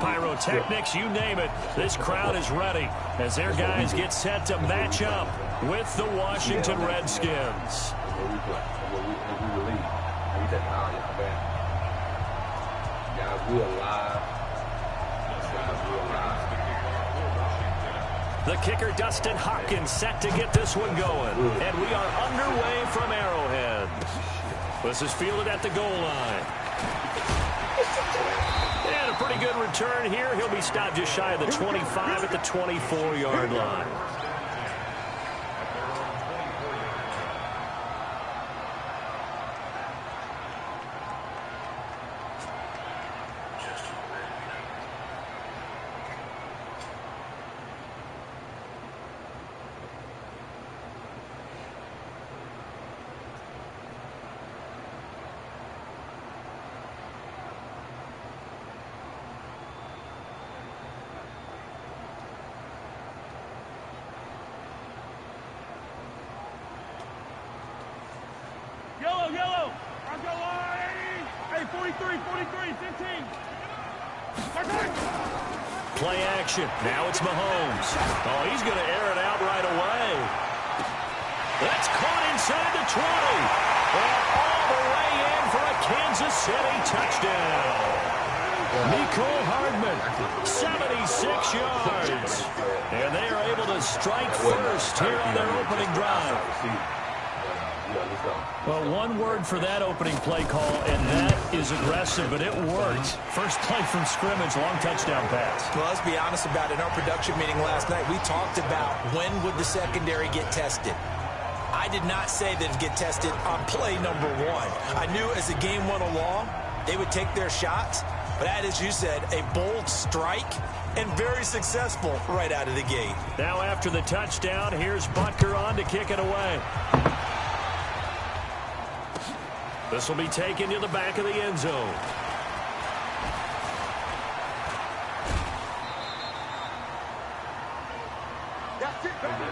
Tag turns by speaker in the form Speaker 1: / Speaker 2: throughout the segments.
Speaker 1: pyrotechnics, you name it. This crowd is ready as their guys get set to match up with the Washington Redskins. The kicker, Dustin Hopkins, set to get this one going. And we are underway from Arrowhead. This is fielded at the goal line. And a pretty good return here. He'll be stopped just shy of the 25 at the 24-yard line.
Speaker 2: Yellow. I'll go on. Hey, 43, 15.
Speaker 1: Play action. Now it's Mahomes. Oh, he's going to air it out right away. That's caught inside the 20. And all the way in for a Kansas City touchdown. Mecole Hardman, 76 yards. And they are able to strike first here on their opening drive. Well, one word for that opening play call, and that is aggressive, but it worked. First play from scrimmage, long touchdown pass.
Speaker 3: Well, let's be honest about it. In our production meeting last night, we talked about when would the secondary get tested. I did not say that it'd get tested on play number one. I knew as the game went along, they would take their shots. But that, as you said, a bold strike and very successful right out of the gate.
Speaker 1: Now after the touchdown, here's Butker on to kick it away. This will be taken to the back of the end zone.
Speaker 2: That's it, baby.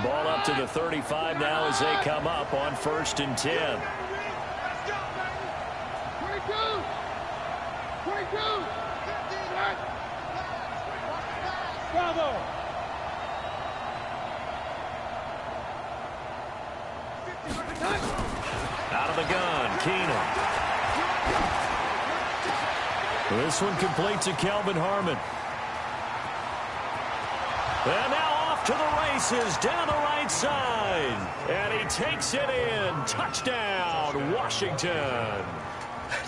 Speaker 1: Ball up to the 35 now as they come up on 1st and 10.
Speaker 2: 22. Bravo.
Speaker 1: Out of the gun, Keenum. This one complete to Kelvin Harmon. And now off to the races down the right side. And he takes it in. Touchdown, Washington.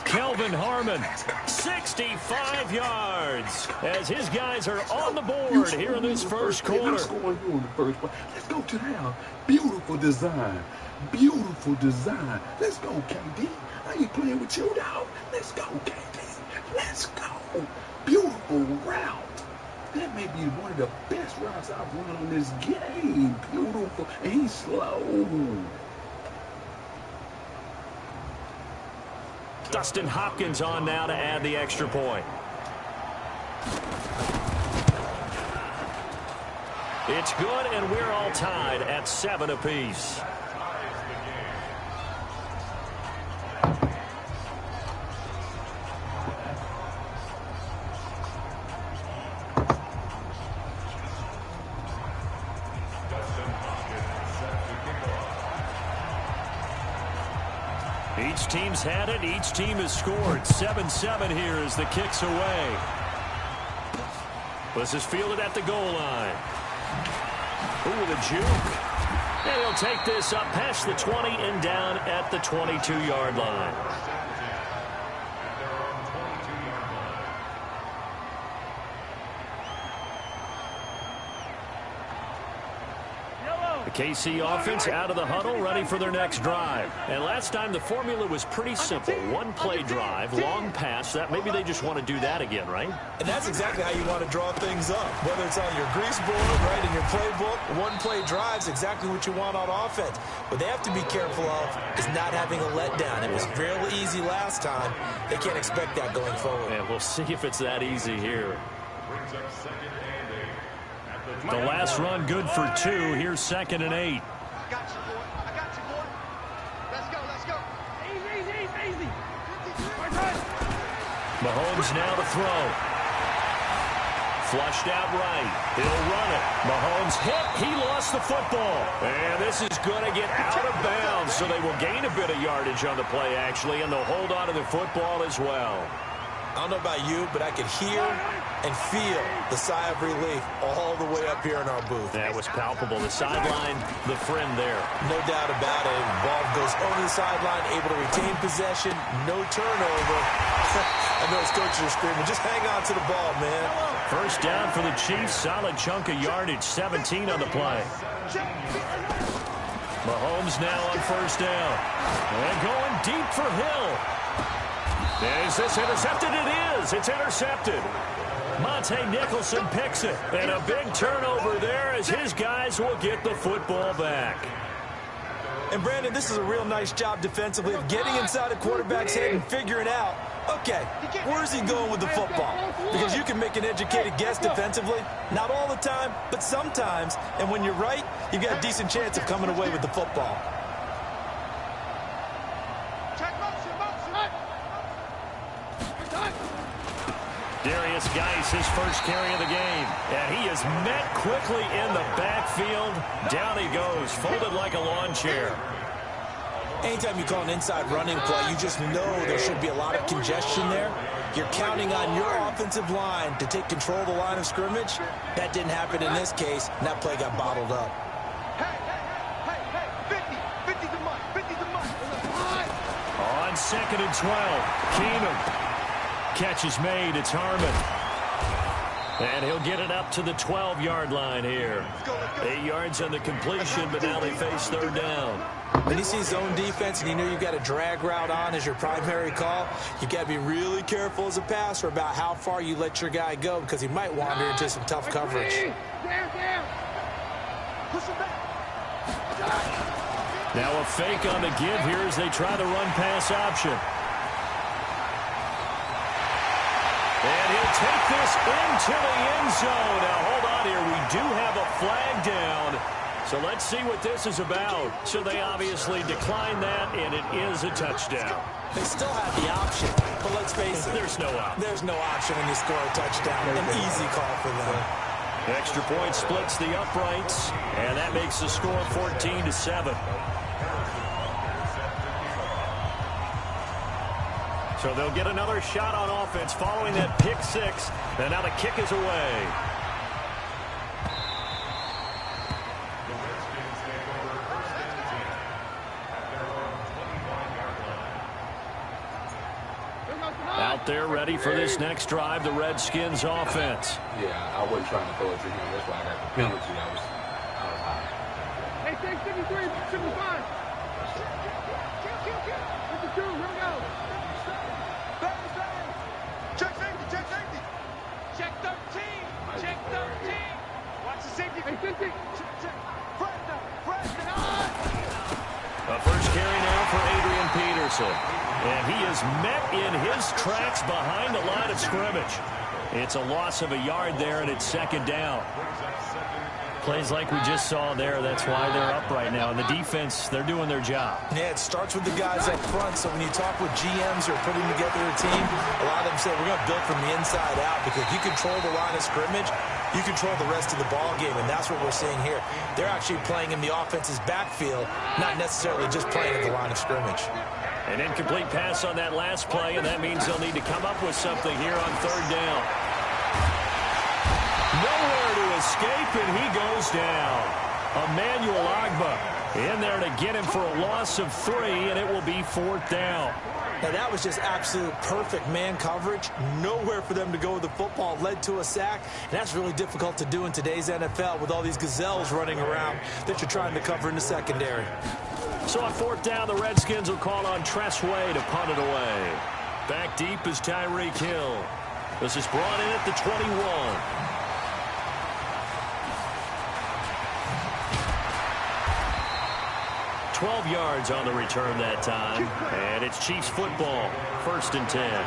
Speaker 1: Kelvin Harmon, 65 yards, as his guys are on the board here in this first quarter.
Speaker 4: Let's go to the house. Beautiful design. Beautiful design. Let's go, KD. I ain't playing with you, dog. Let's go, KD. Let's go. Beautiful route. That may be one of the best routes I've run on this game. Beautiful. And he's slow.
Speaker 1: Dustin Hopkins on now to add the extra point. It's good, and we're all tied at 7 apiece. Each team's had it. Each team has scored. 7-7 here as the kick's away. This is fielded at the goal line. Ooh, the juke. And he'll take this up past the 20 and down at the 22-yard line. The KC offense out of the huddle, ready for their next drive. And last time the formula was pretty simple. One play drive, long pass. That maybe they just want to do that again, right?
Speaker 3: And that's exactly how you want to draw things up. Whether it's on your grease board, right, in your playbook, one play drive's exactly what you want on offense. What they have to be careful of is not having a letdown. It was real easy last time. They can't expect that going forward.
Speaker 1: And we'll see if it's that easy here. The last run good for 2. Here's 2nd and 8.
Speaker 2: I got you, boy. I got you, boy. Let's go, let's go. Easy.
Speaker 1: Mahomes now to throw. Flushed out right. He'll run it. Mahomes hit. He lost the football. And this is going to get out of bounds, so they will gain a bit of yardage on the play, actually, and they'll hold on to the football as well.
Speaker 3: I don't know about you, but I could hear and feel the sigh of relief all the way up here in our booth.
Speaker 1: That was palpable. The sideline, the friend there.
Speaker 3: No doubt about it. Ball goes over the sideline, able to retain possession, no turnover. I know his coaches are screaming, just hang on to the ball, man.
Speaker 1: First down for the Chiefs. Solid chunk of yardage, 17 on the play. Mahomes now on first down. And going deep for Hill. Is this intercepted? It is. It's intercepted. Monte Nicholson picks it. And a big turnover there as his guys will get the football back.
Speaker 3: And, Brandon, this is a real nice job defensively of getting inside a quarterback's head and figuring out, okay, where's he going with the football? Because you can make an educated guess defensively. Not all the time, but sometimes. And when you're right, you've got a decent chance of coming away with the football.
Speaker 1: Darius Geis, his first carry of the game. And he is met quickly in the backfield. Down he goes, folded like a lawn chair.
Speaker 3: Anytime you call an inside running play, you just know there should be a lot of congestion there. You're counting on your offensive line to take control of the line of scrimmage. That didn't happen in this case, and that play got bottled up.
Speaker 2: Hey, 50 to Mike, 50 to Mike.
Speaker 1: On 2nd and 12, Keenum. Catch is made. It's Harmon. And he'll get it up to the 12-yard line here. 8 yards on the completion, but now they face third down.
Speaker 3: When you see zone defense and you know you've got a drag route on as your primary call, you've got to be really careful as a passer about how far you let your guy go because he might wander into some tough coverage.
Speaker 1: Now a fake on the give here as they try the run-pass option. And he'll take this into the end zone. Now, hold on here. We do have a flag down. So let's see what this is about. So they obviously declined that, and it is a touchdown.
Speaker 3: They still have the option, but let's face it.
Speaker 1: There's no option.
Speaker 3: There's no option when you score a touchdown. An easy call for them.
Speaker 1: Extra point splits the uprights, and that makes the score 14-7. So they'll get another shot on offense following that pick six. And now the kick is away. Out there ready for this next drive, the Redskins offense.
Speaker 4: Yeah, I wasn't trying to throw it to him. That's why I got the penalty. I was high.
Speaker 2: Hey, take 53, 55. 52, here we go. Check safety, check safety. Check 13, check 13. Watch the safety. Hey, 50. Check.
Speaker 1: A first carry now for Adrian Peterson. And he is met in his tracks behind the line of scrimmage. It's a loss of a yard there, and it's second down. Plays like we just saw there. That's why they're up right now. And the defense, they're doing their job.
Speaker 3: Yeah, it starts with the guys up front. So when you talk with GMs who are putting together a team, a lot of them say we're going to build from the inside out because if you control the line of scrimmage, you control the rest of the ball game, and that's what we're seeing here. They're actually playing in the offense's backfield, not necessarily just playing at the line of scrimmage.
Speaker 1: An incomplete pass on that last play, and that means they'll need to come up with something here on third down. Nowhere to escape, and he goes down. Emmanuel Ogbah In there to get him for a loss of 3, and it will be 4th down.
Speaker 3: Now, that was just absolute perfect man coverage. Nowhere for them to go with the football. Led to a sack, and that's really difficult to do in today's NFL with all these gazelles running around that you're trying to cover in the secondary.
Speaker 1: So on 4th down, the Redskins will call on Tress Way to punt it away. Back deep is Tyreek Hill. This is brought in at the 21. 12 yards on the return that time. And it's Chiefs football. 1st and 10.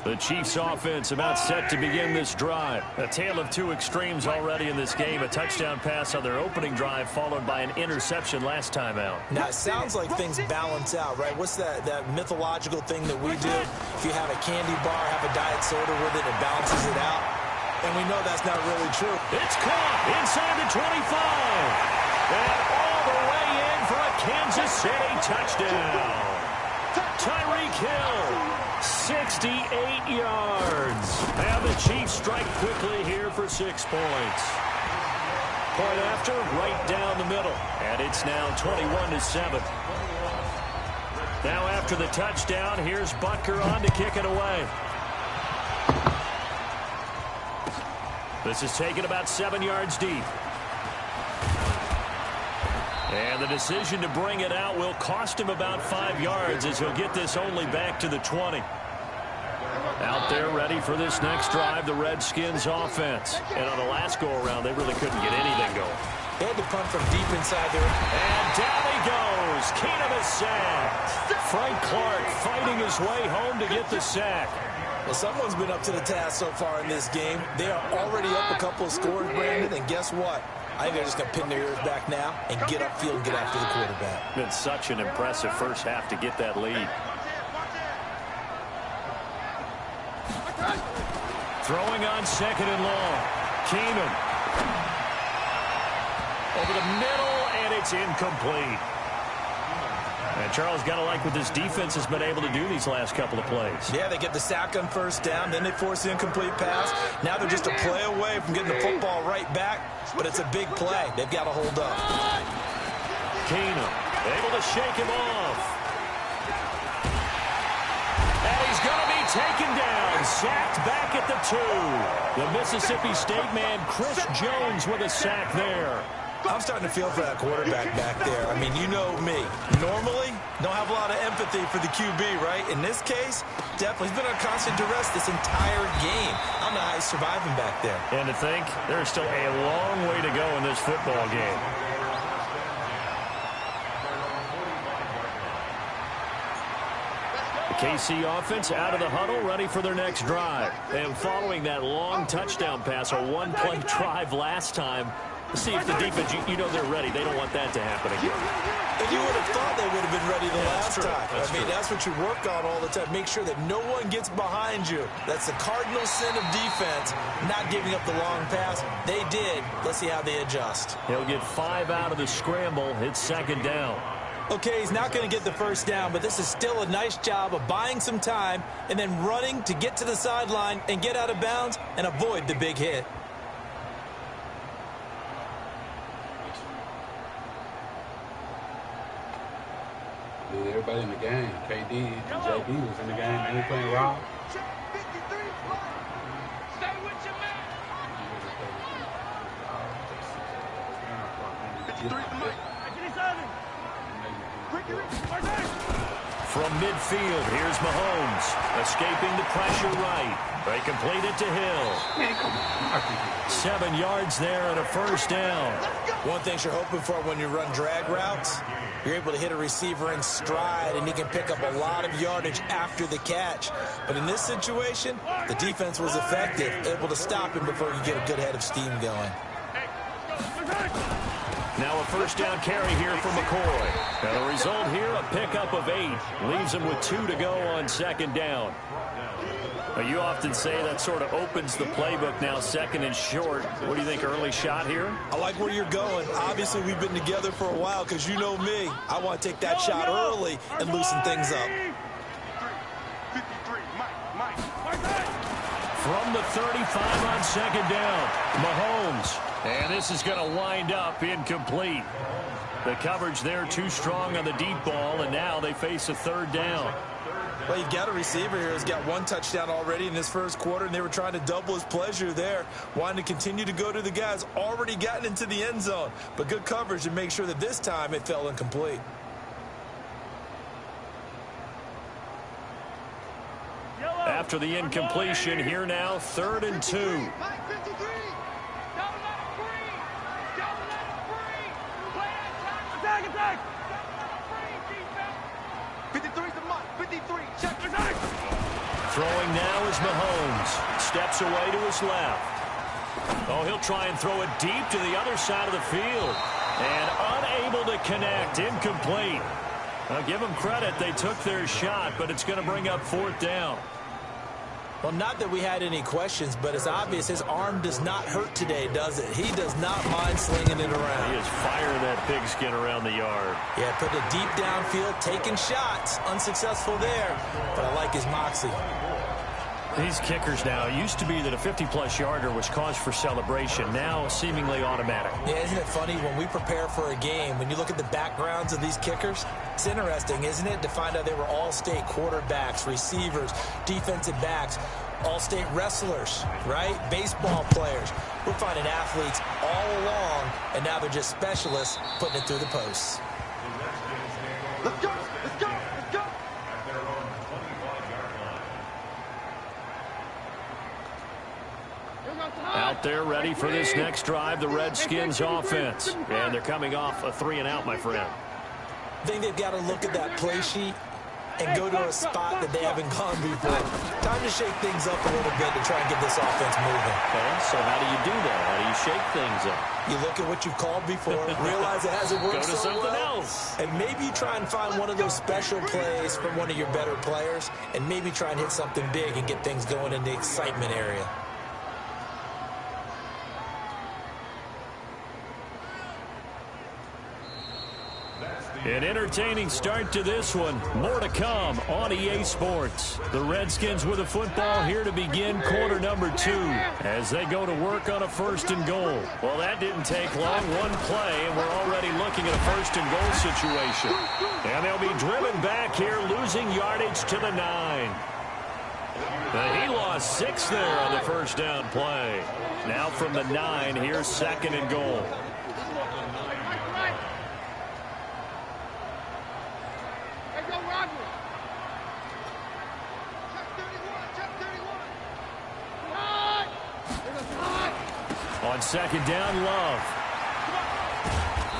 Speaker 1: The Chiefs offense about set to begin this drive. A tale of 2 extremes already in this game. A touchdown pass on their opening drive followed by an interception last time out.
Speaker 3: Now, it sounds like things balance out, right? What's that mythological thing that we do? If you have a candy bar, have a diet soda with it, it balances it out. And we know that's not really true.
Speaker 1: It's caught inside the 25. And all the way in for a Kansas City touchdown. Tyreek Hill. 68 yards. And the Chiefs strike quickly here for 6 points. Point after, right down the middle. And it's now 21-7. Now after the touchdown, here's Butker on to kick it away. This is taken about 7 yards deep. And the decision to bring it out will cost him about 5 yards as he'll get this only back to the 20. Out there ready for this next drive, the Redskins offense. And on the last go-around, they really couldn't get anything going.
Speaker 3: They had to punt from deep inside there.
Speaker 1: And down he goes. Keenum is sacked. Frank Clark fighting his way home to get the sack.
Speaker 3: Well, someone's been up to the task so far in this game. They are already up a couple of scores, Brandon, and guess what? I think they're just going to pin their ears back now and get upfield and get after the quarterback.
Speaker 1: Been such an impressive first half to get that lead. Throwing on 2nd and long. Keenum. Over the middle, and it's incomplete. And Charles, got to like what this defense has been able to do these last couple of plays.
Speaker 3: Yeah, they get the sack on 1st down, then they force the incomplete pass. Now they're just a play away from getting the football right back, but it's a big play. They've got to hold up.
Speaker 1: Keenum able to shake him off. And he's going to be taken down, sacked back at the 2. The Mississippi State man, Chris Jones, with a sack there.
Speaker 3: I'm starting to feel for that quarterback back there. I mean, you know me. Normally, don't have a lot of empathy for the QB, right? In this case, definitely. He's been on constant duress this entire game. I don't know how he's surviving back there.
Speaker 1: And to think, there's still a long way to go in this football game. The KC offense out of the huddle, ready for their next drive. And following that long touchdown pass, a one-play drive last time, see if the defense, you know they're ready. They don't want that to happen again.
Speaker 3: And you would have thought they would have been ready the last time. That's what you work on all the time. Make sure that no one gets behind you. That's the cardinal sin of defense, not giving up the long pass. They did. Let's see how they adjust.
Speaker 1: He'll get 5 out of the scramble. It's 2nd down.
Speaker 3: Okay, he's not going to get the 1st down, but this is still a nice job of buying some time and then running to get to the sideline and get out of bounds and avoid the big hit.
Speaker 4: Everybody in the game. KD and JB was in the game. And they playing Rob.
Speaker 2: Check 53 fly. Stay with your man. 53 to Mike.
Speaker 1: From midfield, here's Mahomes. Escaping the pressure right. They complete it to Hill.
Speaker 4: Man, come on.
Speaker 1: 7 yards there and a 1st down.
Speaker 3: One thing you're hoping for when you run drag routes, you're able to hit a receiver in stride, and he can pick up a lot of yardage after the catch. But in this situation, the defense was effective, able to stop him before you get a good head of steam going.
Speaker 1: Now a 1st down carry here for McCoy. And the result here, a pickup of 8. Leaves him with 2 to go on 2nd down. Well, you often say that sort of opens the playbook now, second and short. What do you think, early shot here?
Speaker 3: I like where you're going. Obviously, we've been together for a while because you know me. I want to take that shot early and loosen things up.
Speaker 2: 53, Mike.
Speaker 1: From the 35 on second down, Mahomes. And this is going to wind up incomplete. The coverage there too strong on the deep ball, and now they face a third down.
Speaker 3: Well, you've got a receiver here who's got one touchdown already in this first quarter, and they were trying to double his pleasure there, wanting to continue to go to the guys already gotten into the end zone. But good coverage to make sure that this time it fell incomplete.
Speaker 1: After the incompletion, here now, 3rd and 2.
Speaker 2: Mike, 53. Don't let him free. Don't let him free. Play attack. Attack. Don't let him free, defense. 53 to Mike. 53. Check. Attack.
Speaker 1: Throwing now is Mahomes. Steps away to his left. Oh, he'll try and throw it deep to the other side of the field. And unable to connect. Incomplete. I'll give them credit. They took their shot, but it's going to bring up 4th down.
Speaker 3: Well, not that we had any questions, but it's obvious his arm does not hurt today, does it? He does not mind slinging it around.
Speaker 1: He is firing that pigskin around the yard.
Speaker 3: Yeah, put it deep downfield, taking shots. Unsuccessful there, but I like his moxie.
Speaker 1: These kickers now, it used to be that a 50-plus yarder was cause for celebration. Now seemingly automatic.
Speaker 3: Yeah, isn't it funny when we prepare for a game, when you look at the backgrounds of these kickers, it's interesting, isn't it, to find out they were all-state quarterbacks, receivers, defensive backs, all-state wrestlers, right? Baseball players. We're finding athletes all along, and now they're just specialists putting it through the posts.
Speaker 2: Let's go. Let's go. Let's go.
Speaker 1: Out there ready for this next drive, the Redskins offense. And they're coming off a 3-and-out, my friend.
Speaker 3: I think they've got to look at that play sheet and go to a spot that they haven't gone before. Time to shake things up a little bit to try and get this offense moving.
Speaker 1: Okay, so how do you do that? How do you shake things up?
Speaker 3: You look at what you've called before, realize it hasn't worked
Speaker 1: Go to
Speaker 3: so
Speaker 1: something
Speaker 3: well,
Speaker 1: else.
Speaker 3: and maybe you try and find one of those special plays from one of your better players, and maybe try and hit something big and get things going in the excitement area.
Speaker 1: An entertaining start to this one. More to come on EA Sports. The Redskins with a football here to begin quarter number 2 as they go to work on a 1st and goal. Well, that didn't take long. One play, and we're already looking at a 1st and goal situation. And they'll be driven back here, losing yardage to the 9. He lost 6 there on the 1st down play. Now from the 9, here's 2nd and goal. On 2nd down, Love.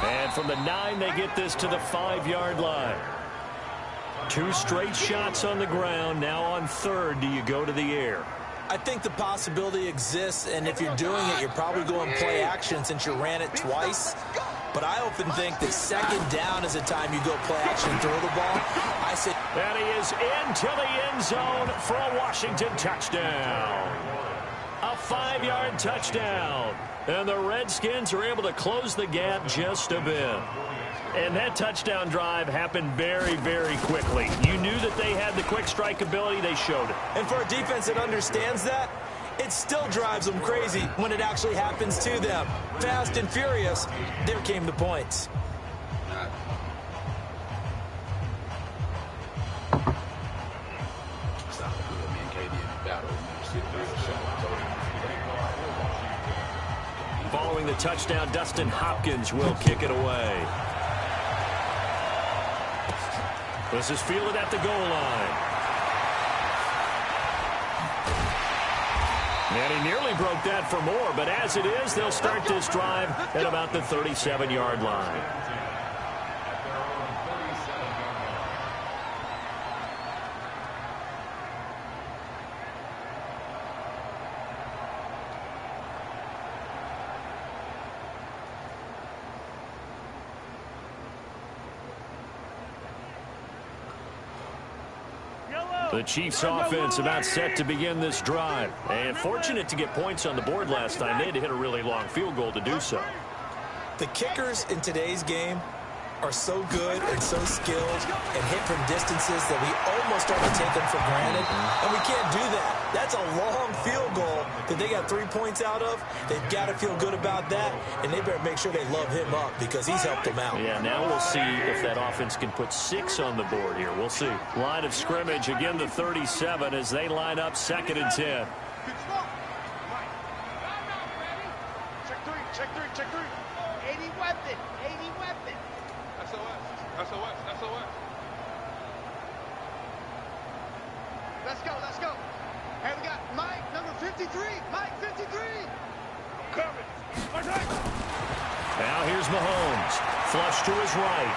Speaker 1: And from the 9, they get this to the 5-yard line. 2 straight shots on the ground. Now on 3rd, do you go to the air?
Speaker 3: I think the possibility exists, and if you're doing it, you're probably going play action since you ran it twice. But I often think that 2nd down is the time you go play action and throw the ball. I said,
Speaker 1: and he is into the end zone for a Washington touchdown. A 5-yard touchdown. And the Redskins are able to close the gap just a bit. And that touchdown drive happened very, very quickly. You knew that they had the quick strike ability. They showed it.
Speaker 3: And for a defense that understands that, it still drives them crazy when it actually happens to them. Fast and furious, there came the points.
Speaker 1: Following the touchdown, Dustin Hopkins will kick it away. This is fielded at the goal line. And he nearly broke that for more, but as it is, they'll start this drive at about the 37-yard line.
Speaker 2: Yellow.
Speaker 1: The Chiefs offense about set to begin this drive. And fortunate to get points on the board last time. They had to hit a really long field goal to do so.
Speaker 3: The kickers in today's game are so good and so skilled and hit from distances that we almost start to take them for granted. And we can't do that. That's a long field goal that they got 3 points out of. They've got to feel good about that, and they better make sure they love him up because he's helped them out.
Speaker 1: Yeah, now we'll see if that offense can put 6 on the board here. We'll see. Line of scrimmage, again the 37 as they line up 2nd and 10.
Speaker 2: Check three, check three. 80 weapon, 80 weapon. SOS. Let's go. Hey, we got Mike, number 53. Mike, 53. Cover it.
Speaker 1: Now here's Mahomes. Flush to his right.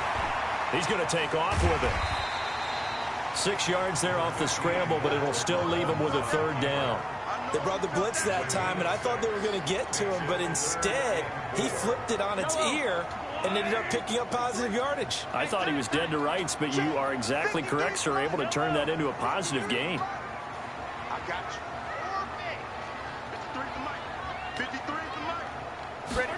Speaker 1: He's going to take off with it. 6 yards there off the scramble, but it'll still leave him with a 3rd down.
Speaker 3: They brought the blitz that time, and I thought they were going to get to him, but instead he flipped it on its ear and ended up picking up positive yardage.
Speaker 1: I thought he was dead to rights, but you are exactly correct, sir. Able to turn that into a positive gain.
Speaker 2: I got you. 53 to Mike. 53 to Mike. Ready?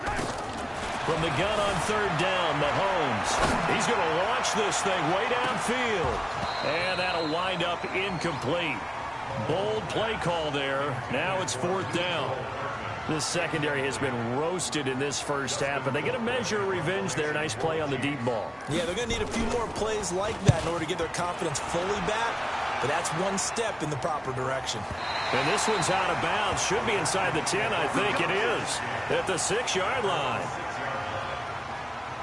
Speaker 1: From the gun on 3rd down, Mahomes. He's going to launch this thing way downfield. And that'll wind up incomplete. Bold play call there. Now it's 4th down. This secondary has been roasted in this first half, but they get a measure of revenge there. Nice play on the deep ball.
Speaker 3: Yeah, they're going to need a few more plays like that in order to get their confidence fully back, but that's one step in the proper direction.
Speaker 1: And this one's out of bounds. Should be inside the 10, I think it is. At the 6-yard line.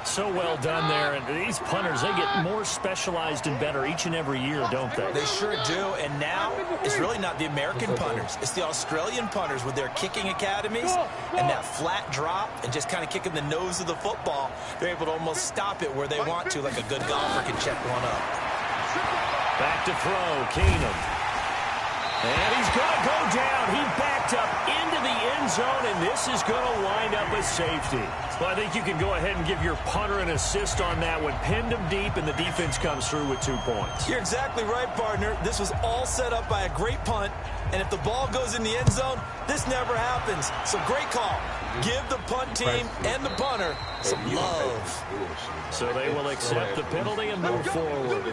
Speaker 1: So well done there. And these punters, they get more specialized and better each and every year, don't they?
Speaker 3: They sure do. And now it's really not the American punters. It's the Australian punters with their kicking academies and that flat drop and just kind of kicking the nose of the football. They're able to almost stop it where they want to, like a good golfer can check one up.
Speaker 1: Back to throw, Keenum. And he's going to go down. He backed up into the end zone, and this is going to wind up a safety. Well, I think you can go ahead and give your punter an assist on that one. Pinned him deep, and the defense comes through with 2 points.
Speaker 3: You're exactly right, partner. This was all set up by a great punt, and if the ball goes in the end zone, this never happens. So great call. Give the punt team and the punter some love.
Speaker 1: So they will accept the penalty and move forward.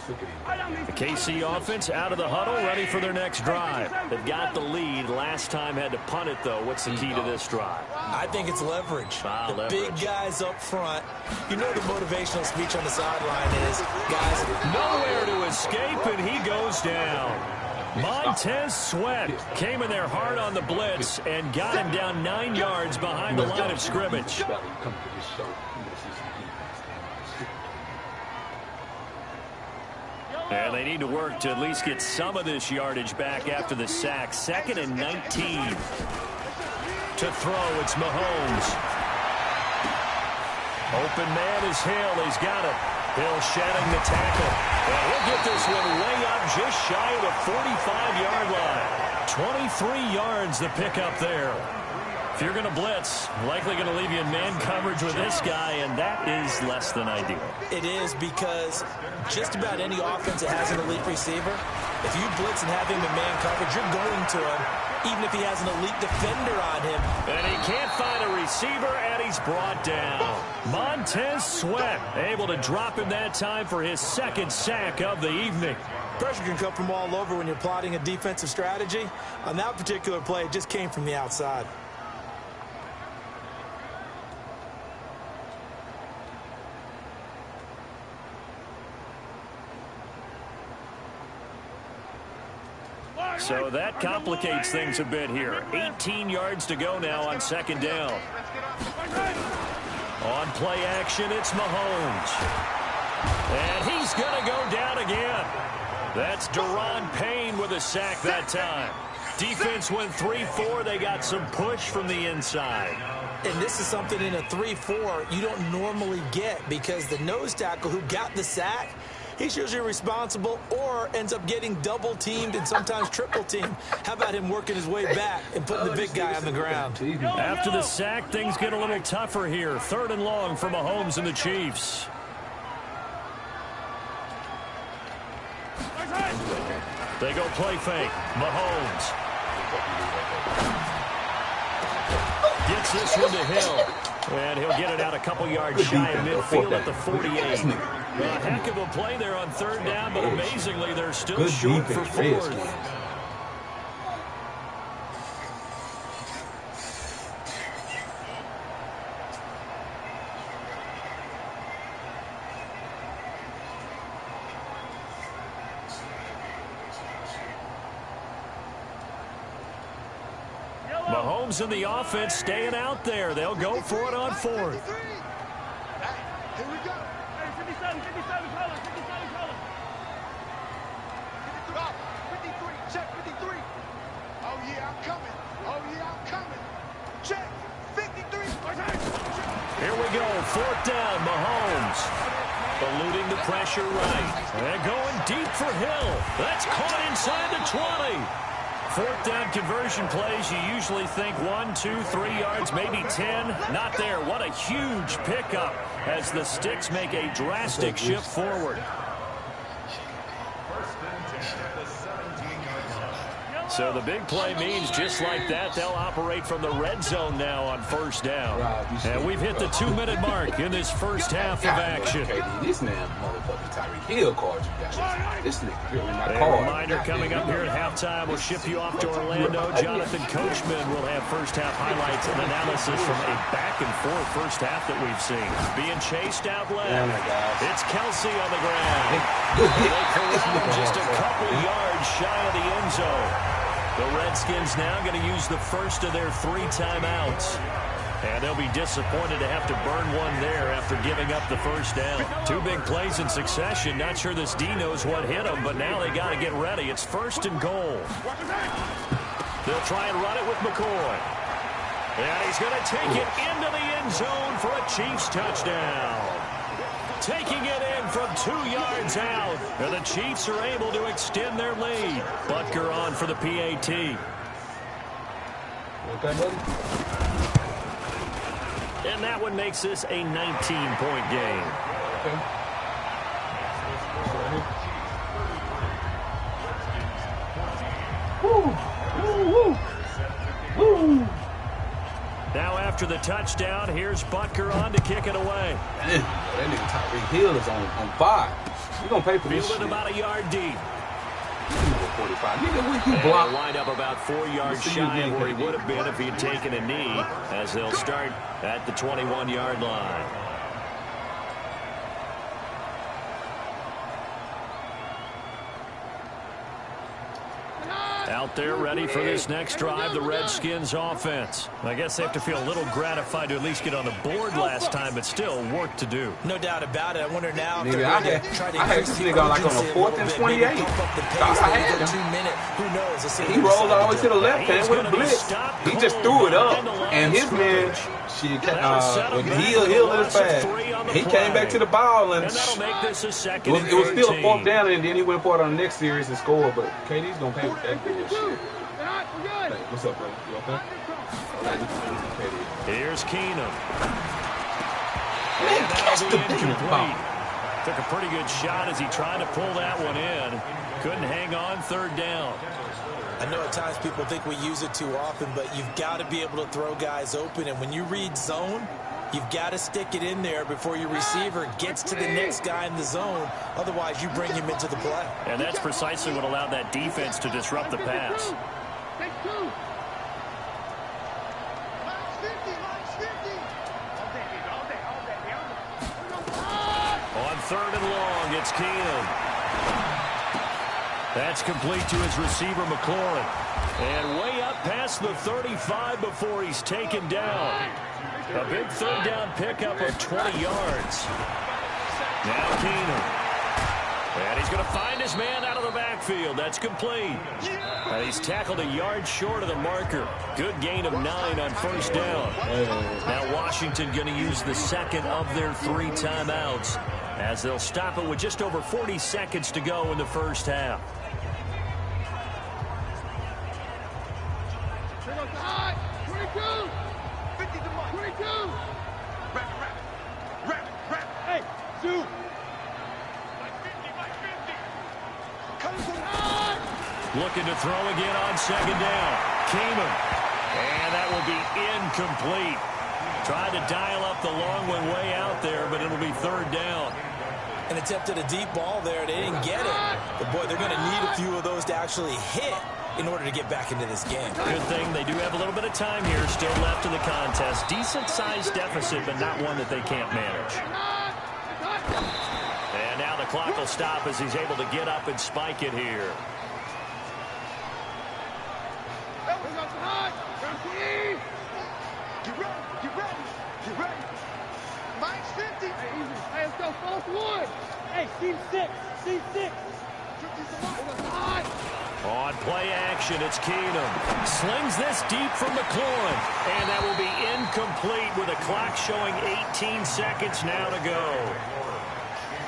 Speaker 1: The KC offense out of the huddle, ready for their next drive. They've got the lead. Last time had to punt it, though. What's the key to this drive?
Speaker 3: I think it's leverage. The big guys up front. You know the motivational speech on the sideline is, guys,
Speaker 1: nowhere to escape, and he goes down. Montez Sweat came in there hard on the blitz and got him down 9 yards behind the line of scrimmage. And they need to work to at least get some of this yardage back after the sack. 2nd and 19. To throw, it's Mahomes. Open man is Hill. He's got it. Hill shedding the tackle. And he'll get this one way up just shy of the 45-yard line. 23 yards the pickup there. If you're going to blitz, likely going to leave you in man coverage with this guy, and that is less than ideal.
Speaker 3: It is because just about any offense that has an elite receiver, if you blitz and have him in man coverage, you're going to him, even if he has an elite defender on him.
Speaker 1: And he can't find a receiver, and he's brought down. Montez Sweat able to drop him that time for his 2nd sack of the evening.
Speaker 3: Pressure can come from all over when you're plotting a defensive strategy. On that particular play, it just came from the outside.
Speaker 1: So that complicates things a bit here. 18 yards to go now on 2nd down. On play action, it's Mahomes. And he's going to go down again. That's Daron Payne with a sack that time. Defense went 3-4. They got some push from the inside.
Speaker 3: And this is something in a 3-4 you don't normally get because the nose tackle who got the sack, he's usually responsible or ends up getting double-teamed and sometimes triple-teamed. How about him working his way back and putting the big guy on the ground?
Speaker 1: After the sack, things get a little tougher here. 3rd and long for Mahomes and the Chiefs. They go play fake. Mahomes gets this one to Hill. And he'll get it out a couple yards shy of midfield at the 48. A heck of a play there on third down, but amazingly, they're still short for fourth. Mahomes and the offense staying out there. They'll go for it on fourth.
Speaker 2: Here we go. Hey, 57, color. 53, check 53. Oh, yeah, I'm coming. Check 53.
Speaker 1: Here we go. Fourth down, Mahomes. Eluding the pressure right. And going deep for Hill. That's caught inside the 20. Fourth down conversion plays, you usually think 1, 2, 3 yards, maybe 10. Not there. What a huge pickup as the Sticks make a drastic shift forward. So the big play means just like that, they'll operate from the red zone now on first down. And we've hit the 2-minute mark in this first half of action.
Speaker 4: This man, motherfucking Tyreek Hill called you guys. This nigga really not
Speaker 1: A
Speaker 4: called.
Speaker 1: reminder coming up here at halftime. We'll ship you off to Orlando. Jonathan Coachman will have first half highlights and analysis from a back-and-forth first half that we've seen. Being chased out left. It's Kelsey on the ground. Just a couple yards shy of the end zone. The Redskins now going to use the first of their 3 timeouts. And they'll be disappointed to have to burn one there after giving up the first down. 2 big plays in succession. Not sure this D knows what hit them, but now they got to get ready. It's first and goal. They'll try and run it with McCoy. And he's going to take it into the end zone for a Chiefs touchdown. Taking it in from 2 yards out. And the Chiefs are able to extend their lead. Butker on for the PAT. And that one makes this a 19-point game. Now after the touchdown, here's Butker on to kick it away.
Speaker 4: Man, that nigga Tyreek Hill is on fire. You're going to pay for this shit.
Speaker 1: Fielded about a yard deep.
Speaker 4: 45. Nigga, when you block.
Speaker 1: Lined up about 4 yards shy of where he would have been if he had taken a knee, as they'll start at the 21-yard line. Out there ready for this next drive, the Redskins offense. I guess they have to feel a little gratified to at least get on the board last time, but still work to do.
Speaker 3: No doubt about it. I wonder now if
Speaker 4: Nigga,
Speaker 3: they're going to try to
Speaker 4: increase this nigga like on a 4th and 28.
Speaker 3: Maybe pump up the pace, maybe go 2 minute. Who knows?
Speaker 4: He rolled all the way to the left hand with a blitz. He just threw it up, and his man, when Hill is fast, he came back to the ball, and it was still a 4th down, and then he went for it on the next series and scored. But KD's gonna pay with that bullshit. Hey, what's up, bro? You okay?
Speaker 1: Here's Keenum.
Speaker 4: Man, catch the damn ball.
Speaker 1: Took a pretty good shot as he tried to pull that one in. Couldn't hang on 3rd down.
Speaker 3: I know at times people think we use it too often, but you've got to be able to throw guys open. And when you read zone, you've got to stick it in there before your receiver gets to the next guy in the zone. Otherwise, you bring him into the play.
Speaker 1: And that's precisely what allowed that defense to disrupt the pass. On 3rd and long, it's Keenum. That's complete to his receiver, McLaurin. And way up past the 35 before he's taken down. A big 3rd down pickup of 20 yards. Now Keenum. And he's going to find his man out of the backfield. That's complete. He's tackled a yard short of the marker. Good gain of 9 on 1st down. Now Washington going to use the second of their 3 timeouts, as they'll stop it with just over 40 seconds to go in the first half. Looking to throw again on second down. Keenum. And that will be incomplete. Tried to dial up the long one way out there, but it'll be third down.
Speaker 3: And attempted a deep ball there. They didn't get it. But, boy, they're going to need a few of those to actually hit in order to get back into this game.
Speaker 1: Good thing they do have a little bit of time here still left in the contest. Decent-sized deficit, but not one that they can't manage. And now the clock will stop as he's able to get up and spike it here.
Speaker 2: Get ready. Mine's 50. Hey, let's go. Fourth one. Hey, team 6.
Speaker 1: On play action, it's Keenum. Slings this deep from McLaurin. And that will be incomplete with a clock showing 18 seconds now to go.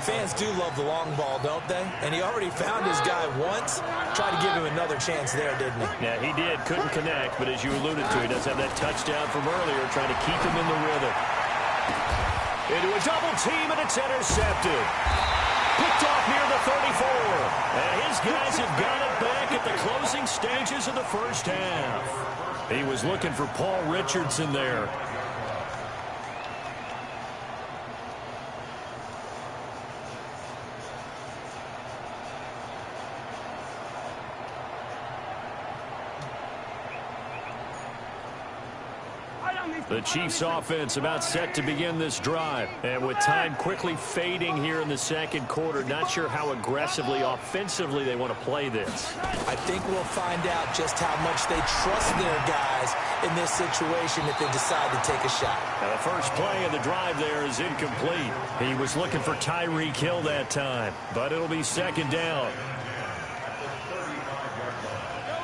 Speaker 3: Fans do love the long ball, don't they? And he already found his guy once. Tried to give him another chance there, didn't he?
Speaker 1: Yeah, he did. Couldn't connect, but as you alluded to, he does have that touchdown from earlier, trying to keep him in the rhythm. Into a double team, and it's intercepted. Picked off near the 34. And his guys have got it back at the closing stages of the first half. He was looking for Paul Richardson there. The Chiefs offense about set to begin this drive. And with time quickly fading here in the second quarter, not sure how aggressively, offensively they want to play this.
Speaker 3: I think we'll find out just how much they trust their guys in this situation if they decide to take a shot.
Speaker 1: Now the first play of the drive there is incomplete. He was looking for Tyreek Hill that time, but it'll be second down.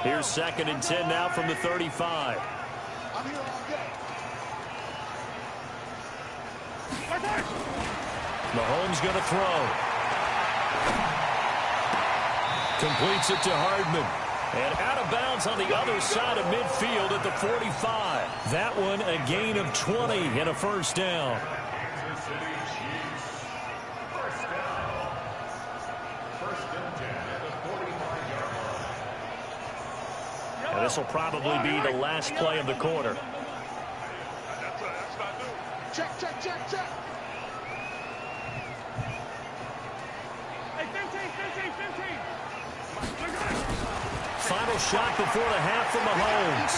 Speaker 1: Here's 2nd and 10 now from the 35.
Speaker 2: I'm here all day.
Speaker 1: Mahomes going to throw. Completes it to Hardman. And out of bounds on the other side of midfield at the 45. That one a gain of 20 and a first down. And this will probably be the last play of the quarter.
Speaker 2: Check. Hey, 15.
Speaker 1: Final shot before the half from Mahomes.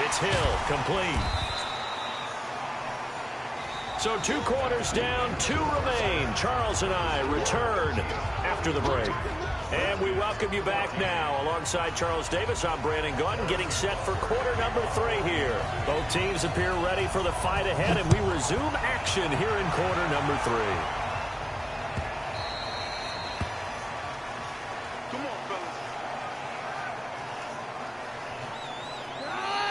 Speaker 1: It's Hill, complete. So 2 quarters down, 2 remain. Charles and I return after the break. And we welcome you back now. Alongside Charles Davis, I'm Brandon Gaudin, getting set for quarter number 3 here. Both teams appear ready for the fight ahead, and we resume action here in quarter number 3.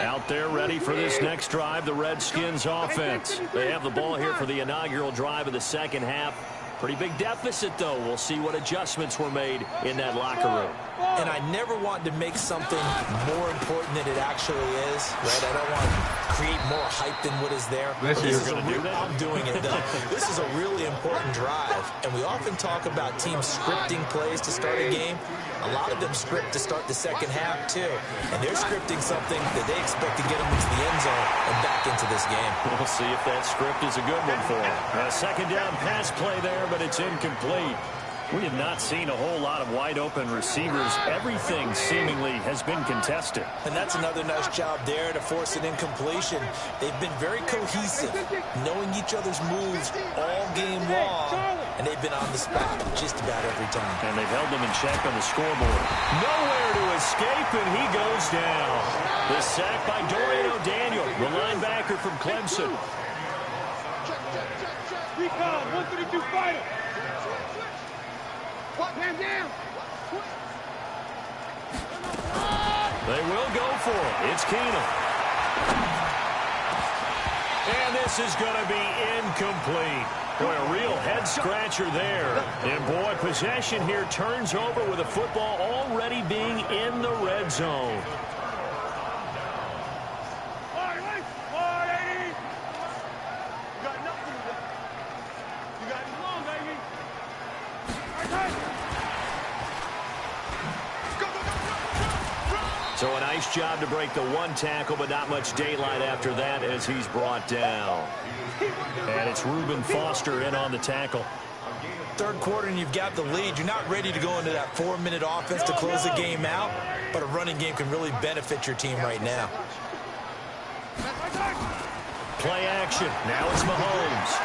Speaker 1: Out there ready for this next drive, the Redskins offense. They have the ball here for the inaugural drive of the second half. Pretty big deficit, though. We'll see what adjustments were made in that locker room.
Speaker 3: And I never want to make something more important than it actually is, right? I don't want to create more hype than what is there. I'm doing it, though. This is a really important drive, and we often talk about teams scripting plays to start a game. A lot of them script to start the second half, too. And they're scripting something that they expect to get them into the end zone and back into this game.
Speaker 1: We'll see if that script is a good one for them. A second down pass play there, but it's incomplete. We have not seen a whole lot of wide-open receivers. Everything seemingly has been contested.
Speaker 3: And that's another nice job there to force an incompletion. They've been very cohesive, knowing each other's moves all game long, and they've been on the spot just about every time.
Speaker 1: And they've held them in check on the scoreboard. Nowhere to escape, and he goes down. The sack by Dorian O'Daniel, the linebacker from Clemson.
Speaker 2: Recon, 132 fighter. Man down.
Speaker 1: They will go for it. It's Keenum. And this is going to be incomplete. Boy, a real head-scratcher there. And, boy, possession here turns over with the football already being in the red zone.
Speaker 2: You got it long, baby.
Speaker 1: So a nice job to break the one tackle, but not much daylight after that as he's brought down. And it's Reuben Foster in on the tackle.
Speaker 3: Third quarter and you've got the lead. You're not ready to go into that 4-minute offense to close the game out, but a running game can really benefit your team right now.
Speaker 1: Play action. Now it's Mahomes.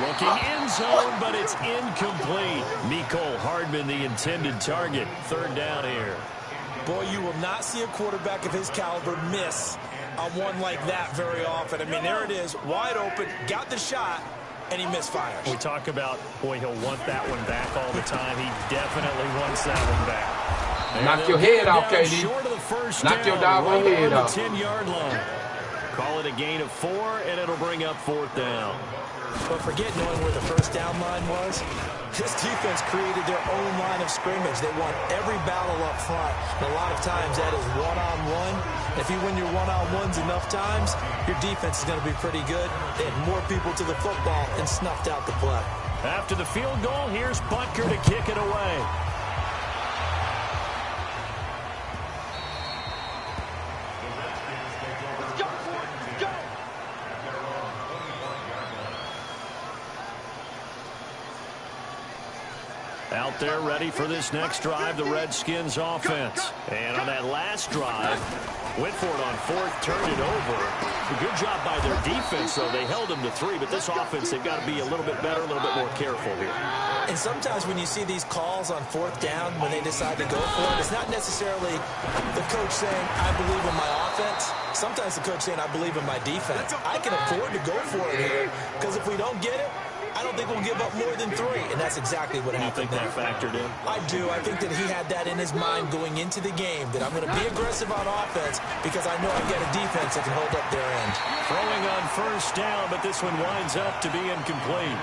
Speaker 1: Looking end zone, but it's incomplete. Mecole Hardman, the intended target. Third down here.
Speaker 3: Boy, you will not see a quarterback of his caliber miss on one like that very often. I mean, there it is, wide open, got the shot, and he misfires.
Speaker 1: We talk about, boy, he'll want that one back all the time. He definitely wants that one back.
Speaker 4: Knock your head off, KD.
Speaker 1: Short of the first
Speaker 4: Knock your
Speaker 1: down,
Speaker 4: doggone
Speaker 1: right
Speaker 4: head
Speaker 1: on
Speaker 4: off.
Speaker 1: the 10-yard line. Call it a gain of 4, and it'll bring up 4th down.
Speaker 3: But forget knowing where the first down line was. This defense created their own line of scrimmage. They won every battle up front. And a lot of times that is one-on-one. If you win your one-on-ones enough times, your defense is going to be pretty good. They had more people to the football and snuffed out the play.
Speaker 1: After the field goal, here's Butker to kick it away. Out there ready for this next drive, the Redskins offense. And on that last drive, went for it on 4th, turned it over. A good job by their defense, though. They held them to 3, but this offense, they've got to be a little bit better, a little bit more careful here.
Speaker 3: And sometimes when you see these calls on 4th down, when they decide to go for it, it's not necessarily the coach saying, I believe in my offense. Sometimes the coach saying, I believe in my defense. I can afford to go for it here, because if we don't get it, I don't think we'll give up more than 3, and that's exactly what happened.
Speaker 1: You think that factored in?
Speaker 3: I do. I think that he had that in his mind going into the game, that I'm going to be aggressive on offense because I know I've got a defense that can hold up their end.
Speaker 1: Throwing on 1st down, but this one winds up to be incomplete.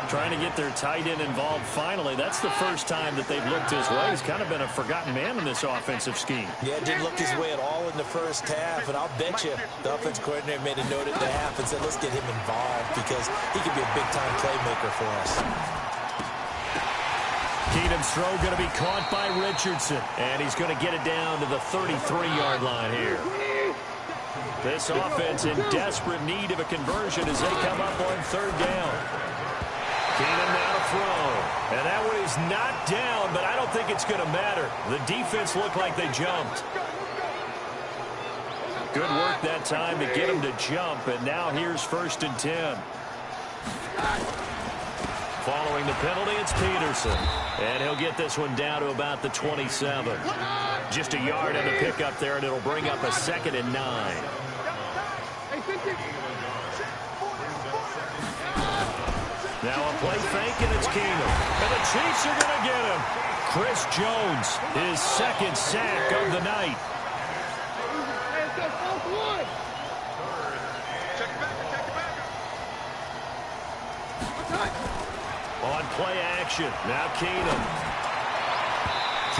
Speaker 1: Trying to get their tight end involved finally. That's the first time that they've looked his way. He's kind of been a forgotten man in this offensive scheme.
Speaker 3: Yeah, didn't look his way at all in the first half, and I'll bet you the offensive coordinator made a note at the half and said, let's get him involved because he could be a big-time playmaker for us.
Speaker 1: Keenum's throw going to be caught by Richardson, and he's going to get it down to the 33-yard line here. This offense in desperate need of a conversion as they come up on 3rd down. Keenum now to throw. And that one is not down, but I don't think it's going to matter. The defense looked like they jumped. Good work that time to get him to jump, and now here's 1st and 10. Following the penalty, it's Peterson. And he'll get this one down to about the 27. Just a yard on the pickup there, and it'll bring up a 2nd and 9. Now a play fake, and it's Keenum. And the Chiefs are going to get him. Chris Jones, his 2nd sack of the night. On play action, now Keenum.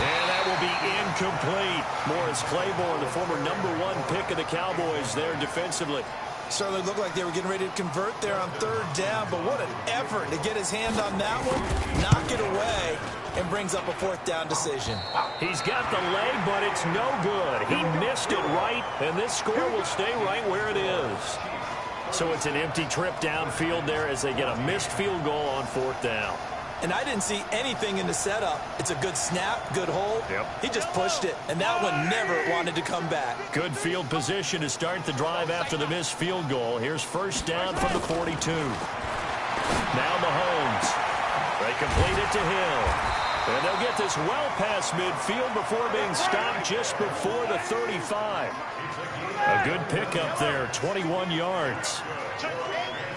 Speaker 1: And that will be incomplete. Morris Claiborne, the former #1 pick of the Cowboys there defensively.
Speaker 3: Certainly looked like they were getting ready to convert there on 3rd down, but what an effort to get his hand on that one, knock it away, and brings up a 4th down decision.
Speaker 1: He's got the leg, but it's no good. He missed it right, and this score will stay right where it is. So it's an empty trip downfield there as they get a missed field goal on 4th down.
Speaker 3: And I didn't see anything in the setup. It's a good snap, good hold.
Speaker 1: Yep.
Speaker 3: He just pushed it, and that one never wanted to come back.
Speaker 1: Good field position to start the drive after the missed field goal. Here's 1st down from the 42. Now Mahomes. They complete it to Hill. And they'll get this well past midfield before being stopped just before the 35. A good pickup there, 21 yards.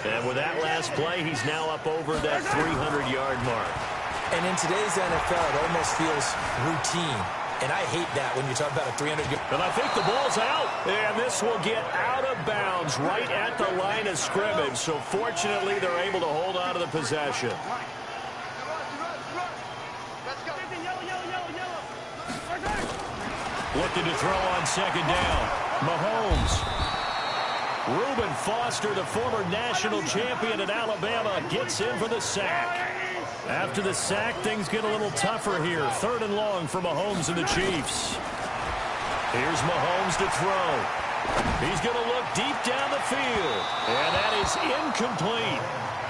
Speaker 1: And with that last play, he's now up over that 300-yard mark.
Speaker 3: And in today's NFL, it almost feels routine. And I hate that when you talk about a 300-yard.
Speaker 1: And I think the ball's out. And this will get out of bounds right at the line of scrimmage. So fortunately, they're able to hold on to the possession. Looking to throw on 2nd down. Mahomes Reuben Foster, the former national champion at Alabama, gets in for the sack. After the sack, things get a little tougher here. 3rd and long for Mahomes and the Chiefs. Here's Mahomes to throw. He's going to look deep down the field. And that is incomplete.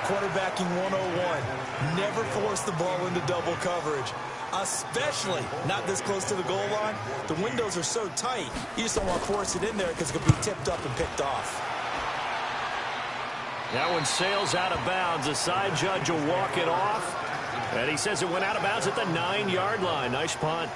Speaker 3: Quarterbacking 101. Never force the ball into double coverage, especially not this close to the goal line. The windows are so tight, you just don't want to force it in there because it could be tipped up and picked off.
Speaker 1: That one sails out of bounds. The side judge will walk it off. And he says it went out of bounds at the 9-yard line. Nice punt.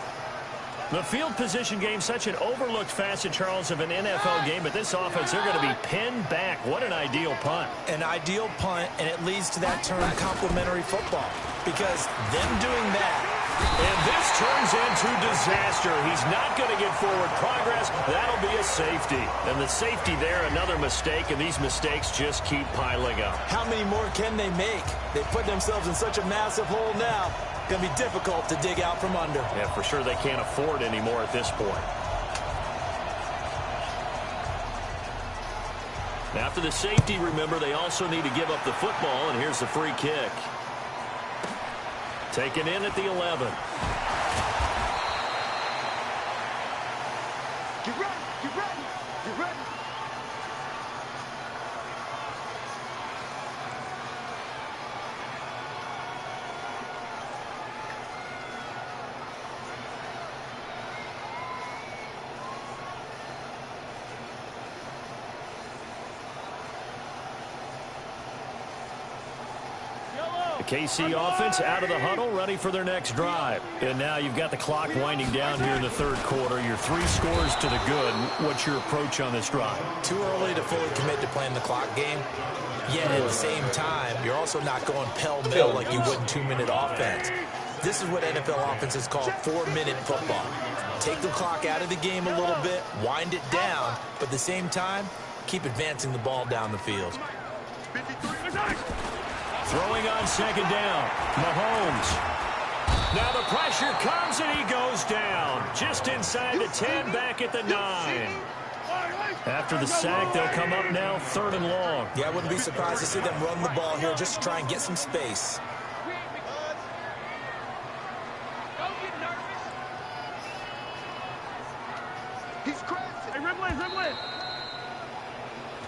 Speaker 1: The field position game, such an overlooked facet, Charles, of an NFL game. But this offense, they're going to be pinned back. What an ideal punt.
Speaker 3: An ideal punt, and it leads to that term complementary football. Because them doing that.
Speaker 1: And this turns into disaster. He's not going to get forward progress. That'll be a safety. And the safety there, another mistake, and these mistakes just keep piling up.
Speaker 3: How many more can they make? They put themselves in such a massive hole now. Going to be difficult to dig out from under.
Speaker 1: Yeah, for sure they can't afford anymore at this point. After the safety, remember, they also need to give up the football, and here's the free kick. Taken in at the 11.
Speaker 2: Get ready, get ready, get ready.
Speaker 1: The KC offense out of the huddle, ready for their next drive. And now you've got the clock winding down here in the 3rd quarter. Your 3 scores to the good. What's your approach on this drive?
Speaker 3: Too early to fully commit to playing the clock game. Yet at the same time, you're also not going pell-mell like you would in 2-minute offense. This is what NFL offenses call 4-minute football. Take the clock out of the game a little bit, wind it down, but at the same time, keep advancing the ball down the field.
Speaker 1: Throwing on 2nd down. Mahomes. Now the pressure comes and he goes down. Just inside the 10, back at the 9. After the sack, they'll come up now 3rd and long.
Speaker 3: Yeah, I wouldn't be surprised to see them run the ball here just to try and get some space.
Speaker 2: Don't get nervous. He's crazy. Hey, Ripley.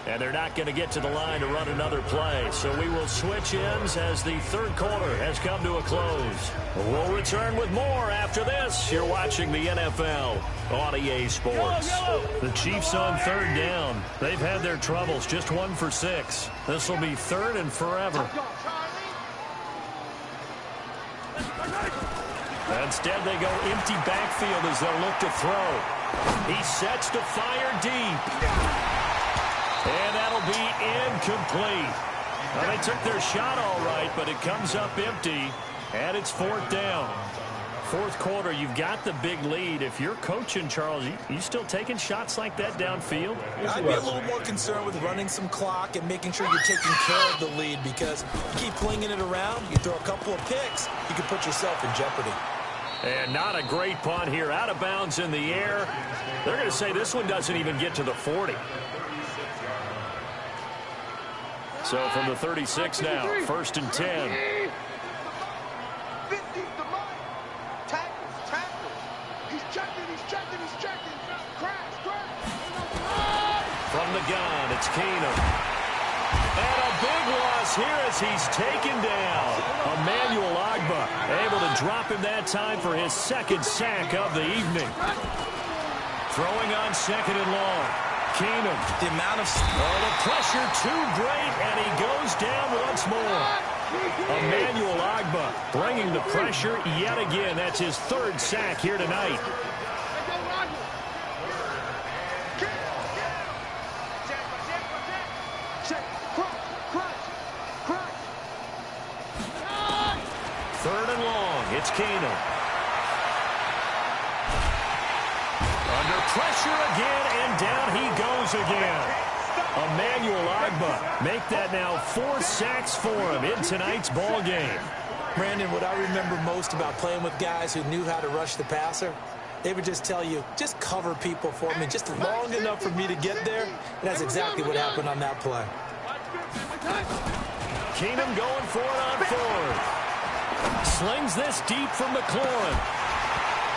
Speaker 1: And they're not going to get to the line to run another play. So we will switch ends as the 3rd quarter has come to a close. We'll return with more after this. You're watching the NFL on EA Sports. The Chiefs on 3rd down. They've had their troubles, just 1 for 6. This will be 3rd and forever. Instead, they go empty backfield as they'll look to throw. He sets to fire deep. And that'll be incomplete. Well, they took their shot all right, but it comes up empty, and it's 4th down. 4th quarter, you've got the big lead. If you're coaching, Charles, you still taking shots like that downfield?
Speaker 3: I'd be a little more concerned with running some clock and making sure you're taking care of the lead, because you keep flinging it around, you throw a couple of picks, you can put yourself in jeopardy.
Speaker 1: And not a great punt here. Out of bounds in the air. They're going to say this one doesn't even get to the 40. So from the 36 now, 1st and 10.
Speaker 2: 50's the money. Tackles. He's checking. Crash.
Speaker 1: From the gun, it's Keenum. And a big loss here as he's taken down. Emmanuel Ogbah able to drop him that time for his 2nd sack of the evening. Throwing on 2nd and long. Keenum.
Speaker 3: The amount of...
Speaker 1: the pressure too great, and he goes down once more. Emmanuel Ogbah bringing the pressure yet again. That's his 3rd sack here tonight. Third and long. It's Keenum. Under pressure again, and down he goes again. Emmanuel Ogbah make that now 4 sacks for him in tonight's ball game.
Speaker 3: Brandon, what I remember most about playing with guys who knew how to rush the passer they would just tell you, just cover people for me, just long enough for me to get there. And that's exactly what happened on that play.
Speaker 1: Keenum going for it on fourth. Slings this deep for McLaurin.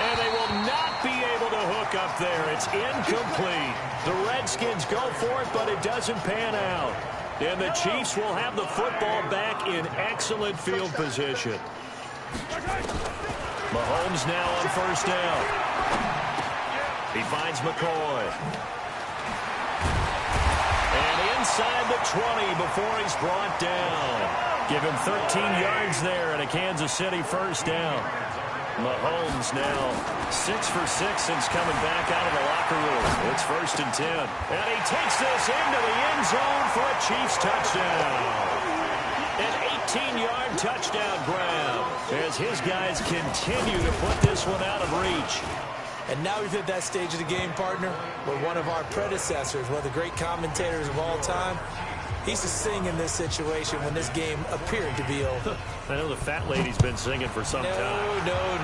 Speaker 1: And they will not be able to hook up there. It's incomplete. The Redskins go for it, but it doesn't pan out. And the Chiefs will have the football back in excellent field position. Mahomes now on first down. He finds McCoy. And inside the 20 before he's brought down. Give him 13 yards there and a Kansas City first down. Mahomes now 6 for 6 since coming back out of the locker room. It's 1st and 10. And he takes this into the end zone for a Chiefs touchdown. An 18-yard touchdown grab as his guys continue to put this one out of reach.
Speaker 3: And now we've hit that stage of the game, partner, where one of our predecessors, one of the great commentators of all time, he used to sing in this situation when this game appeared to be over.
Speaker 1: I know the fat lady's been singing for some time.
Speaker 3: No,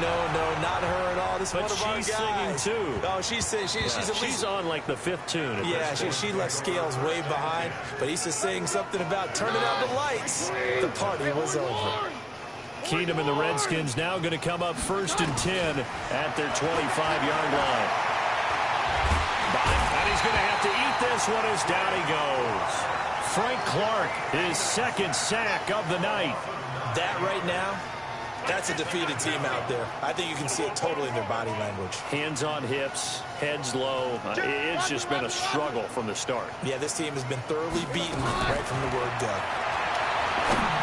Speaker 3: not her at all. This is one of our guys.
Speaker 1: But she's singing, too.
Speaker 3: Oh, she's singing. She's
Speaker 1: on, like, the 5th tune.
Speaker 3: She left Scales way behind, but he used to sing something about turning out the lights. The party was over.
Speaker 1: Keenum and the Redskins now going to come up 1st and 10 at their 25-yard line. And he's going to have to eat this one as down he goes. Frank Clark, his 2nd sack of the night.
Speaker 3: That right now, that's a defeated team out there. I think you can see it totally in their body language.
Speaker 1: Hands on hips, heads low. It's just been a struggle from the start.
Speaker 3: Yeah, this team has been thoroughly beaten right from the word go.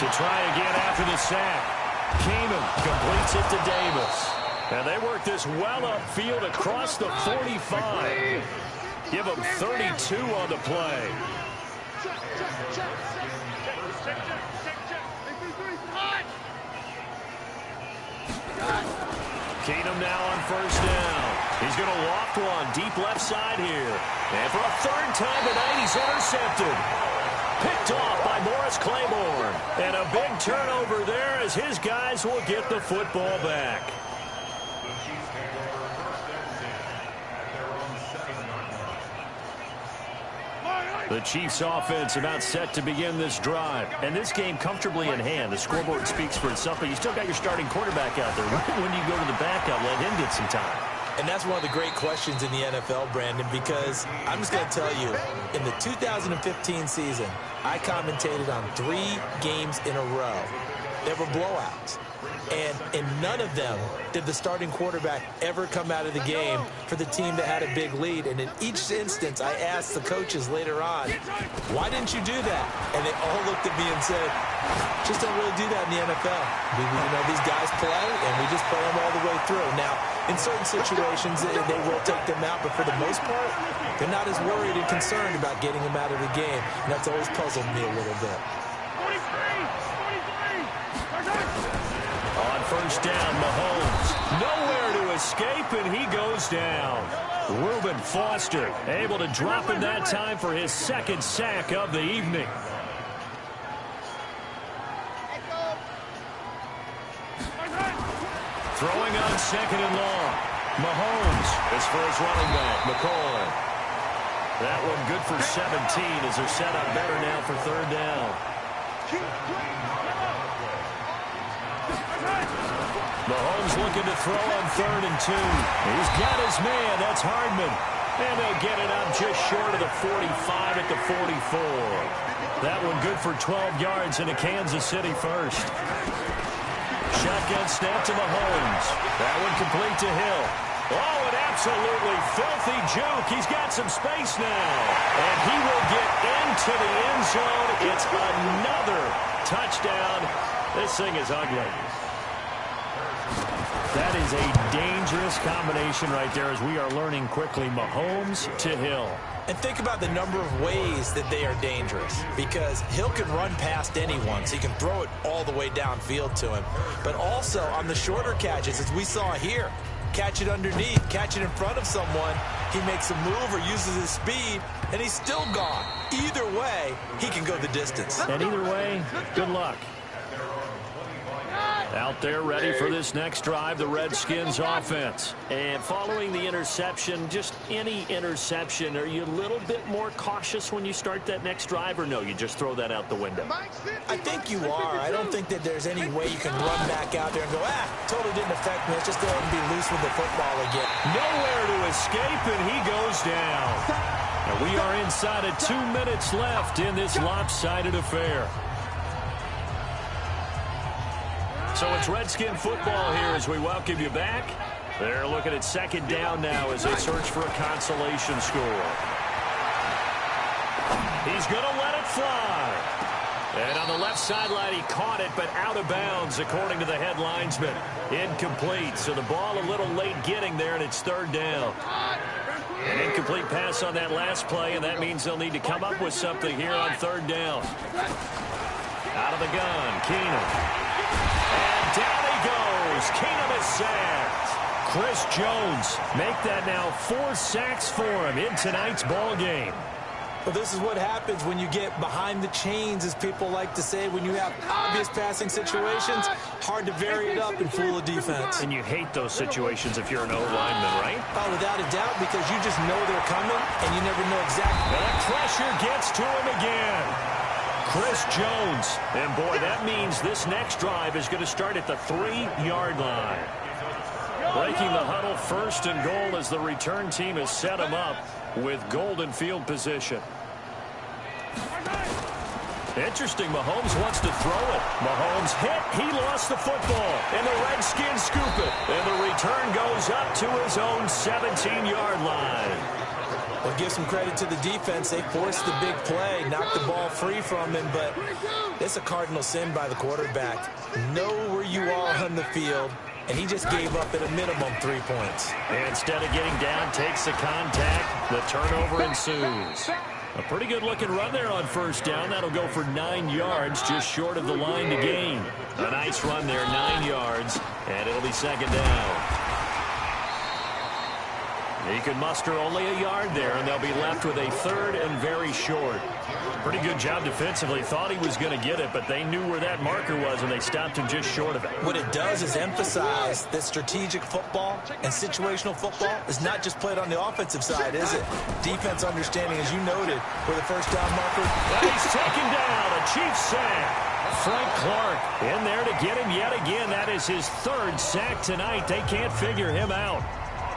Speaker 1: To try again after the sack. Keenum completes it to Davis. And they work this well upfield across the 45. Give them 32 on the play. Keenum now on first down. He's going to loft one deep left side here. And for a 3rd time tonight, he's intercepted. Picked off by Morris Claiborne. And a big turnover there as his guys will get the football back. The Chiefs offense about set to begin this drive. And this game comfortably in hand. The scoreboard speaks for itself, but you still got your starting quarterback out there. When do you go to the backup, let him get some time?
Speaker 3: And that's one of the great questions in the NFL, Brandon, because I'm just going to tell you, in the 2015 season, I commentated on 3 games in a row. There were blowouts. And in none of them did the starting quarterback ever come out of the game for the team that had a big lead. And in each instance, I asked the coaches later on, why didn't you do that? And they all looked at me and said, just don't really do that in the NFL. These guys play, and we just play them all the way through. Now, in certain situations, they will take them out, but for the most part, they're not as worried and concerned about getting them out of the game. And that's always puzzled me a little bit.
Speaker 1: On first down, Mahomes. Nowhere to escape, and he goes down. Reuben Foster able to drop him that time for his 2nd sack of the evening. Throwing on 2nd and long. Mahomes is for his running back, McCoy. That one good for 17 as they're set up better now for 3rd down. Mahomes looking to throw on 3rd and 2. He's got his man. That's Hardman. And they'll get it up just short of the 45 at the 44. That one good for 12 yards and a Kansas City first. Shotgun snap to Mahomes. That one complete to Hill. Oh, an absolutely filthy juke. He's got some space now. And he will get into the end zone. It's another touchdown. This thing is ugly. That is a dangerous combination right there as we are learning quickly. Mahomes to Hill.
Speaker 3: And think about the number of ways that they are dangerous, because Hill can run past anyone, so he can throw it all the way downfield to him. But also on the shorter catches, as we saw here, catch it underneath, catch it in front of someone, he makes a move or uses his speed, and he's still gone. Either way, he can go the distance.
Speaker 1: And either way, good luck. Out there ready for this next drive, the Redskins offense. And following the interception, just any interception, are you a little bit more cautious when you start that next drive, or no, you just throw that out the window?
Speaker 3: I think you are. I don't think that there's any way you can run back out there and go, totally didn't affect me. Let's just go ahead and be loose with the football again.
Speaker 1: Nowhere to escape, and he goes down. And we are inside of 2 minutes left in this lopsided affair. So it's Redskin football here as we welcome you back. They're looking at second down now as they search for a consolation score. He's going to let it fly. And on the left sideline, he caught it, but out of bounds, according to the head linesman. Incomplete, so the ball a little late getting there, and it's third down. An incomplete pass on that last play, and that means they'll need to come up with something here on third down. Out of the gun, Keenum. And down he goes. Keenum is sacked. Chris Jones make that now 4 sacks for him in tonight's ball game.
Speaker 3: Well, this is what happens when you get behind the chains, as people like to say. When you have obvious passing situations, hard to vary it up and fool a defense.
Speaker 1: And you hate those situations if you're an O-lineman, right?
Speaker 3: Oh, without a doubt, because you just know they're coming, and you never know exactly.
Speaker 1: That pressure gets to him again. Chris Jones. And, boy, that means this next drive is going to start at the 3-yard line. Breaking the huddle, first and goal as the return team has set him up with golden field position. Interesting, Mahomes wants to throw it. Mahomes hit, he lost the football, and the Redskins scoop it. And the return goes up to his own 17-yard line.
Speaker 3: Well, give some credit to the defense. They forced the big play, knocked the ball free from him, but it's a cardinal sin by the quarterback. Know where you are on the field, and he just gave up at a minimum 3 points.
Speaker 1: And instead of getting down, takes the contact. The turnover ensues. A pretty good-looking run there on first down. That'll go for 9 yards, just short of the line to gain. A nice run there, 9 yards, and it'll be second down. He could muster only a yard there, and they'll be left with a third and very short. Pretty good job defensively. Thought he was going to get it, but they knew where that marker was, and they stopped him just short of it.
Speaker 3: What it does is emphasize that strategic football and situational football is not just played on the offensive side, is it? Defense understanding, as you noted, where the first down marker.
Speaker 1: And he's taken down. A Chiefs sack. Frank Clark in there to get him yet again. That is his third sack tonight. They can't figure him out.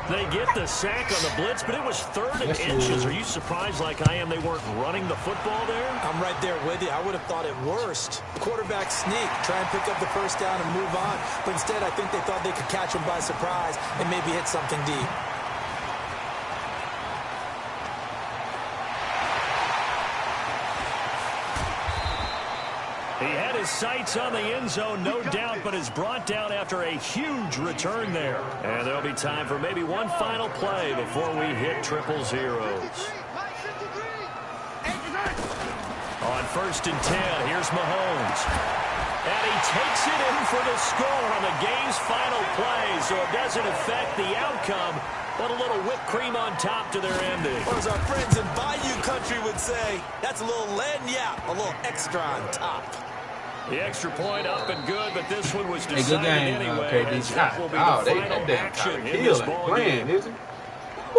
Speaker 1: They get the sack on the blitz, but it was third and inches. Are you surprised like I am they weren't running the football there?
Speaker 3: I'm right there with you. I would have thought at worst, quarterback sneak, try and pick up the first down and move on. But instead, I think they thought they could catch him by surprise and maybe hit something deep.
Speaker 1: He had his sights on the end zone, no doubt, but is brought down after a huge return there. And there'll be time for maybe one final play before we hit triple zeros. On first and 10, here's Mahomes. And he takes it in for the score on the game's final play, so it doesn't affect the outcome, but a little whipped cream on top to their ending.
Speaker 3: Or as our friends in Bayou Country would say, that's a little lagniappe, a little extra on top.
Speaker 1: The extra point up and good, but this one was decided anyway.
Speaker 4: Okay,
Speaker 1: that will be the final action in this ball game.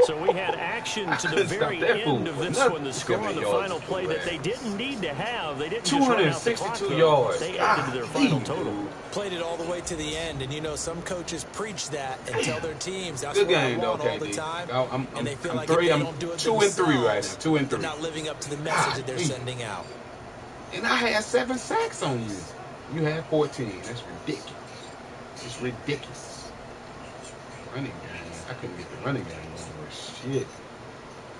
Speaker 1: So we had action to the very end of this one. The score on the final play that they didn't need to have. They didn't just run out the clock.
Speaker 4: 262 yards.
Speaker 1: They added to their final total.
Speaker 3: Played it all the way to the end, and you know some coaches preach that and tell their teams that's
Speaker 4: good
Speaker 3: what I
Speaker 4: game,
Speaker 3: want
Speaker 4: though,
Speaker 3: all the
Speaker 4: KD.
Speaker 3: time. And they feel like
Speaker 4: three,
Speaker 3: if they
Speaker 4: I'm
Speaker 3: don't do it
Speaker 4: 2 and 3 right now. 2 and 3.
Speaker 3: They're not living up to the message that they're sending out.
Speaker 4: And I had 7 sacks on you. You had 14. That's ridiculous. It's ridiculous. Running game. I couldn't get the running game over. Shit.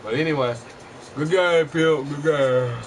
Speaker 4: But anyway, good game, Phil. Good game.